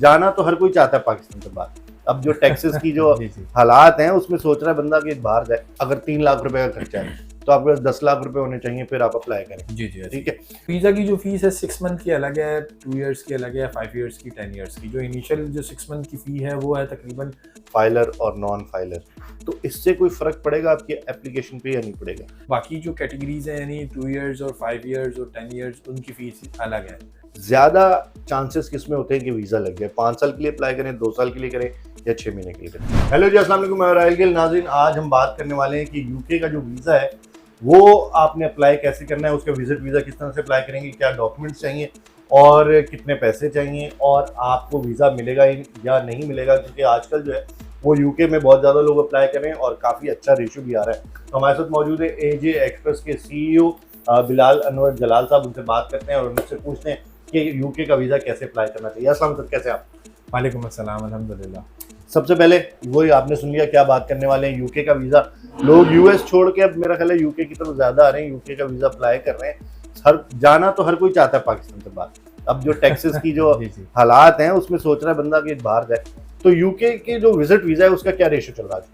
जाना तो हर कोई चाहता है पाकिस्तान से बाहर। अब जो टैक्सेस की जो जी जी हालात हैं उसमें सोच रहा है बंदा कि बाहर जाए। अगर 3 लाख रुपए का खर्चा है तो आपके पास 10 लाख रुपए होने चाहिए, फिर आप अप्लाई करें। जी जी ऐसी ठीक है। वीज़ा की जो फीस है 6 मंथ की अलग है, 2 इयर्स की अलग है, 5 इयर्स की, 10 इयर्स की। जो इनिशियल जो 6 मंथ की फ़ी है वो है तकरीबन। फाइलर और नॉन फाइलर, तो इससे कोई फर्क पड़ेगा आपकी एप्लीकेशन पे या नहीं पड़ेगा? बाकी जो कैटेगरीज हैं यानी 2 इयर्स और 5 इयर्स और 10 इयर्स उनकी फ़ीस अलग है। ज्यादा चांसेस किसमें होते हैं कि वीजा लग जाए? 5 साल के लिए अप्लाई करें, 2 साल के लिए करें या 6 महीने के लिए करें? हेलो जी, अस्सलाम वालेकुम, मैं राहिल गिल। नाज़रीन, आज हम बात करने वाले हैं कि यूके का जो वीजा है वो आपने अप्लाई कैसे करना है, उसका विजिट वीजा किस तरह से अप्लाई करेंगे, क्या डॉक्यूमेंट्स चाहिए और कितने पैसे चाहिए, और आपको वीजा मिलेगा या नहीं मिलेगा, क्योंकि आजकल जो है वो यूके में बहुत ज़्यादा लोग अप्लाई कर रहे हैं और काफ़ी अच्छा रेशियो भी आ रहा है। तो हमारे साथ मौजूद है एजे एक्सप्रेस के CEO बिलाल अनवर जलाल साहब। उनसे बात करते हैं और उनसे पूछते हैं कि यूके का वीज़ा कैसे अप्लाई करना चाहिए। अस्सलाम वालेकुम, कैसे आप? वालेकुम अस्सलाम, अल्हम्दुलिल्लाह। सबसे पहले वही आपने सुन लिया, क्या बात करने वाले हैं यूके का वीज़ा। लोग यूएस छोड़ के अब मेरा ख्याल है यूके की तरफ ज़्यादा आ रहे हैं, यूके का वीज़ा अप्लाई कर रहे हैं। हर जाना तो हर कोई चाहता है पाकिस्तान से बाहर। अब जो टैक्सेस की जो जी जी हालात हैं उसमें सोच रहा है बंदा कि बाहर जाए। तो यूके की जो विजिट वीज़ा है उसका क्या रेशियो चल रहा है?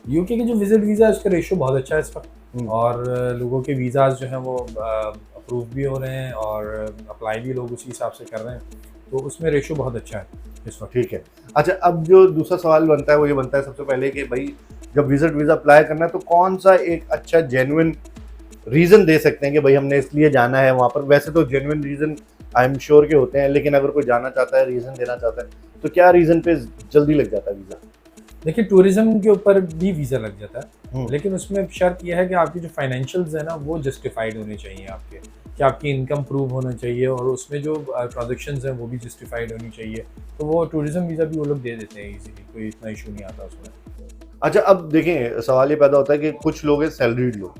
यूके की जो विजिट वीज़ा है उसका रेशो बहुत अच्छा है इस वक्त। हम्म। और लोगों के वीज़ाज जो हैं वो अप्रूव भी हो रहे हैं और अप्लाई भी लोग उसी हिसाब से कर रहे हैं, तो उसमें रेशो बहुत अच्छा है इस वक्त। ठीक है। अच्छा, अब जो दूसरा सवाल बनता है वो ये बनता है सबसे पहले कि भाई जब विजिट वीज़ा अप्लाई करना है तो कौन सा एक अच्छा जेन्युइन रीज़न दे सकते हैं कि भाई हमने इसलिए जाना है वहाँ पर? वैसे तो genuine reason I am sure के होते हैं, लेकिन अगर कोई जाना चाहता है, रीज़न देना चाहता है, तो क्या रीज़न पे जल्दी लग जाता है वीज़ा? देखिए टूरिज्म के ऊपर भी वीज़ा लग जाता है, हम्म। लेकिन उसमें शर्त यह है कि आपकी जो फाइनेंशियल्स है ना वो जस्टिफाइड होने चाहिए आपके, कि आपकी इनकम प्रूव होना चाहिए और उसमें जो ट्रांजेक्शंस हैं वो भी जस्टिफाइड होनी चाहिए। तो वो टूरिज्म वीज़ा भी वो लोग दे देते हैं इजीली, कोई इतना इशू नहीं आता उसमें। अच्छा, अब देखें सवाल ये पैदा होता है कि कुछ लोग हैं सैलरीड लोग।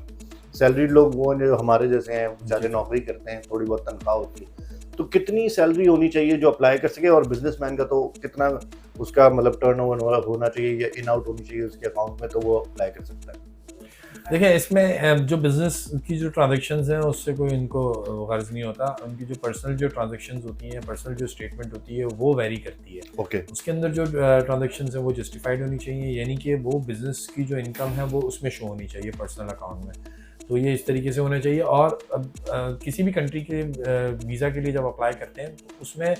सैलरीड लोग वो जो हमारे जैसे हैं, बेचारे नौकरी करते हैं, थोड़ी बहुत तनख्वाह होती है। तो कितनी सैलरी होनी चाहिए जो अप्लाई कर सके? और बिजनेसमैन का तो कितना उसका मतलब टर्नओवर होना चाहिए या इन आउट होनी चाहिए उसके अकाउंट में, तो वो अप्लाई कर सकता है? देखिए इसमें जो बिज़नेस की जो ट्रांजैक्शंस हैं उससे कोई इनको गर्ज़ नहीं होता। उनकी जो पर्सनल जो ट्रांजैक्शंस होती हैं, पर्सनल जो स्टेटमेंट होती है वो वेरी करती है। ओके। उसके अंदर जो ट्रांजैक्शंस हैं वो जस्टिफाइड होनी चाहिए, यानी कि वो बिज़नेस की जो इनकम है वो उसमें शो होनी चाहिए पर्सनल अकाउंट में। तो ये इस तरीके से होना चाहिए। और अब किसी भी कंट्री के वीज़ा के लिए जब अप्लाई करते हैं तो उसमें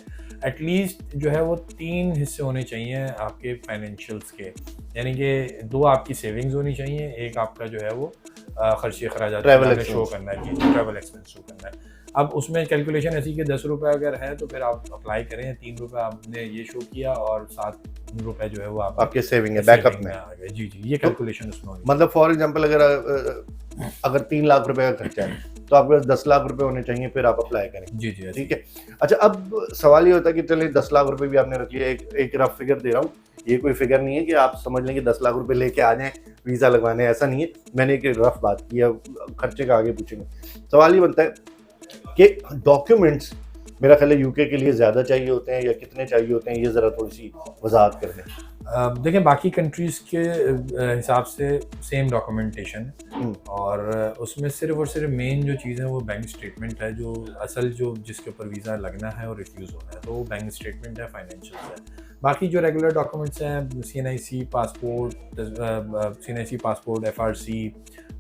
एटलीस्ट जो है वो 3 हिस्से होने चाहिए आपके फाइनेंशियल्स के, यानी कि 2 आपकी सेविंग्स होनी चाहिए, एक आपका जो है वो खर्चे खराजात ट्रैवल शो करना है, जी ट्रैवल एक्सपेंस शो करना है। अब उसमें कैलकुलेशन ऐसी कि 10 रुपये अगर है तो फिर आप अप्लाई करें, 3 रुपये आपने ये शो किया और 7 रुपये जो है वो आपके सेविंग है, बैकअप सेविंग में। में आ गए। जी जी, ये तो कैलकुलेशन उसमें होनी मतलब फॉर एग्जांपल अगर 3 लाख रुपए का खर्चा है तो आपके पास 10 लाख रुपए होने चाहिए, फिर आप अप्लाई करें। चाहिए। जी जी ऐसी। ठीक है। अच्छा, अब सवाल ये होता है कि चलिए 10 लाख रुपए भी आपने रख लिया, एक रफ फिगर दे रहा हूँ। ये कोई फिगर नहीं है कि आप समझ लें कि 10 लाख रुपए लेके आ जाएं वीज़ा लगवाने, ऐसा नहीं है। मैंने एक रफ बात की है, खर्चे का आगे पूछेंगे। सवाल ये बनता है कि डॉक्यूमेंट्स मेरा ख्याल है यूके के लिए ज़्यादा चाहिए होते हैं या कितने चाहिए होते हैं, ये ज़रा थोड़ी सी वजाहत कर दें। देखिए बाकी कंट्रीज़ के हिसाब से सेम डॉक्यूमेंटेशन, और उसमें सिर्फ और सिर्फ मेन जो चीज़ है वो बैंक स्टेटमेंट है, जो असल जो जिसके ऊपर वीज़ा लगना है और रिफ्यूज़ होना है, तो वो बैंक स्टेटमेंट है, फाइनेंशियल्स है। बाकी जो रेगुलर डॉक्यूमेंट्स हैं, CNIC पासपोर्ट, FRC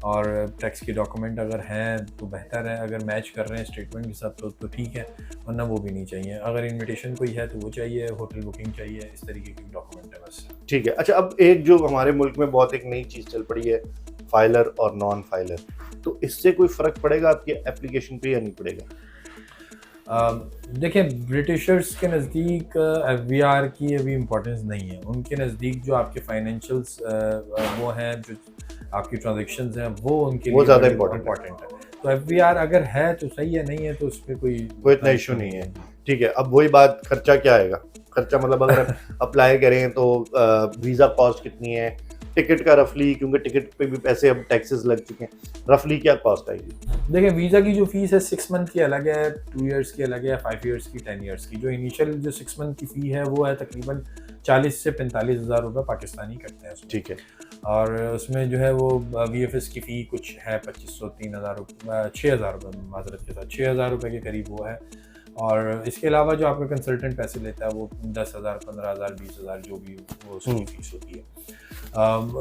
और टैक्स के डॉक्यूमेंट अगर हैं तो बेहतर है, अगर मैच कर रहे हैं स्टेटमेंट के साथ तो ठीक है, वरना वो भी नहीं चाहिए। अगर इनविटेशन कोई है तो वो चाहिए, होटल बुकिंग चाहिए, इस तरीके की डॉक्यूमेंट है बस। ठीक है। अच्छा, अब एक जो हमारे मुल्क में बहुत एक नई चीज़ चल पड़ी है, फाइलर और नॉन फाइलर, तो इससे कोई फ़र्क पड़ेगा आपकी एप्लीकेशन पे या नहीं पड़ेगा? देखिए ब्रिटिशर्स के नज़दीक FBR की अभी इम्पोर्टेंस नहीं है। उनके नज़दीक जो आपके फाइनेंशियल्स वो हैं, जो आपकी ट्रांजेक्शंस हैं वो उनके वो लिए ज़्यादा बड़ी इम्पोर्टेंट है। इम्पोर्टेंट है। तो FBR अगर है तो सही है, नहीं है तो उस पर कोई इतना इशू नहीं है। ठीक है। अब वही बात, खर्चा क्या आएगा? खर्चा मतलब अगर अप्लाई करें तो वीज़ा कॉस्ट कितनी है, टिकट का रफली, क्योंकि टिकट पे भी पैसे अब टैक्सेस लग चुके हैं, रफली क्या कॉस्ट आएगी? देखिए वीज़ा की जो फ़ीस है 6 मंथ की अलग है, 2 इयर्स की अलग है, 5 इयर्स की, 10 इयर्स की। जो इनिशियल जो 6 मंथ की फ़ी है वो है तकरीबन 40 से 45 हज़ार रुपये पाकिस्तानी कटते हैं उसमें। ठीक है। और उसमें जो है वो VFS की फ़ी कुछ है 2500 3000 रुपये 6000 रुपये, माजरत के साथ 6000 रुपये के करीब वो है। और इसके अलावा जो आपका कंसल्टेंट पैसे लेता है वो 10,000, 15,000, 20,000 जो भी वो उसकी फीस होती है।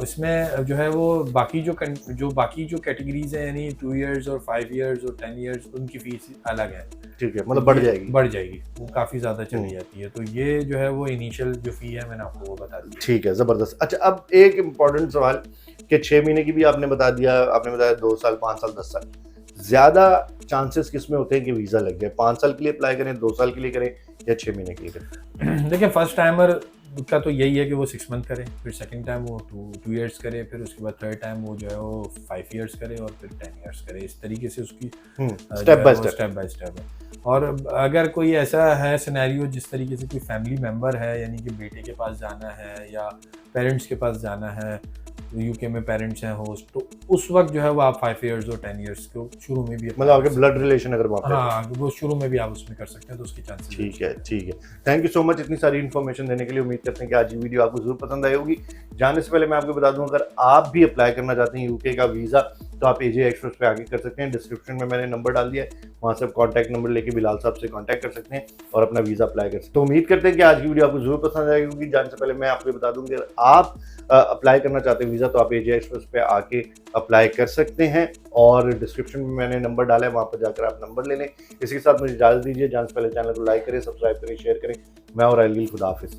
इसमें जो है वो बाकी जो कैटेगरीज हैं, यानी 2 इयर्स और 5 इयर्स और 10 इयर्स, उनकी फीस अलग है। ठीक है, मतलब बढ़ जाएगी। बढ़ जाएगी, वो काफ़ी ज़्यादा चली जाती है। तो ये जो है वो इनिशियल जो फ़ी है, मैंने आपको वो बता दी। ठीक है, ज़बरदस्त। अच्छा, अब एक इम्पॉर्टेंट सवाल कि 6 महीने की भी आपने बता दिया, आपने बताया 2 साल, 5 साल, 10 साल। ज़्यादा चांसेस किस में होते हैं कि वीज़ा लग जाए? 5 साल के लिए अप्लाई करें, 2 साल के लिए करें या 6 महीने के लिए करें? देखिए, फर्स्ट टाइमर का तो यही है कि वो 6 मंथ करे, फिर सेकंड टाइम वो 2 इयर्स करे, फिर उसके बाद थर्ड टाइम वो जो है वो 5 इयर्स करे और फिर 10 इयर्स करे। इस तरीके से उसकी स्टेप बाय स्टेप है। और अगर कोई ऐसा है सिनेरियो जिस तरीके से कोई फैमिली मेम्बर है, यानी कि बेटे के पास जाना है या पेरेंट्स के पास जाना है, यूके में पेरेंट्स हैं होस्ट, तो उस वक्त जो है वो आप 5 इयर्स और 10 इयर्स को शुरू में भी मतलब आपके ब्लड रिलेशन अगर वहाँ पे है। हाँ, वो शुरू में भी आप उसमें कर सकते हैं, तो उसकी चांसेस। ठीक है, ठीक है। थैंक यू सो मच इतनी सारी इन्फॉर्मेशन देने के लिए। उम्मीद करते हैं कि आज की वीडियो आपको ज़रूर पसंद आई होगी। जाने से पहले मैं आपको बता दूं, अगर आप भी अप्लाई करना चाहते हैं यूके का वीज़ा, तो आप एजे एक्सप्रेस पे आगे कर सकते हैं। डिस्क्रिप्शन में मैंने नंबर डाल दिया है, वहाँ से आप कॉन्टैक्ट नंबर लेके बिलाल साहब से कॉन्टैक्ट कर सकते हैं और अपना वीज़ा अप्लाई कर सकते हैं। तो उम्मीद करते हैं कि आज की वीडियो आपको ज़रूर पसंद आएगी होगी। जाने से पहले मैं आपको बता दूँ कि अगर आप अप्लाई करना चाहते हैं वीज़ा, तो आप एजे एक्सप्रेस पे आके अप्लाई कर सकते हैं और डिस्क्रिप्शन में मैंने नंबर डाला है, वहाँ पर जाकर आप नंबर ले लें। इसी के साथ मुझे इजाज़त दीजिए। जाने से पहले चैनल को लाइक करें, सब्सक्राइब करें, शेयर करें। मैं और राइल गिल, खुदा हाफिज़।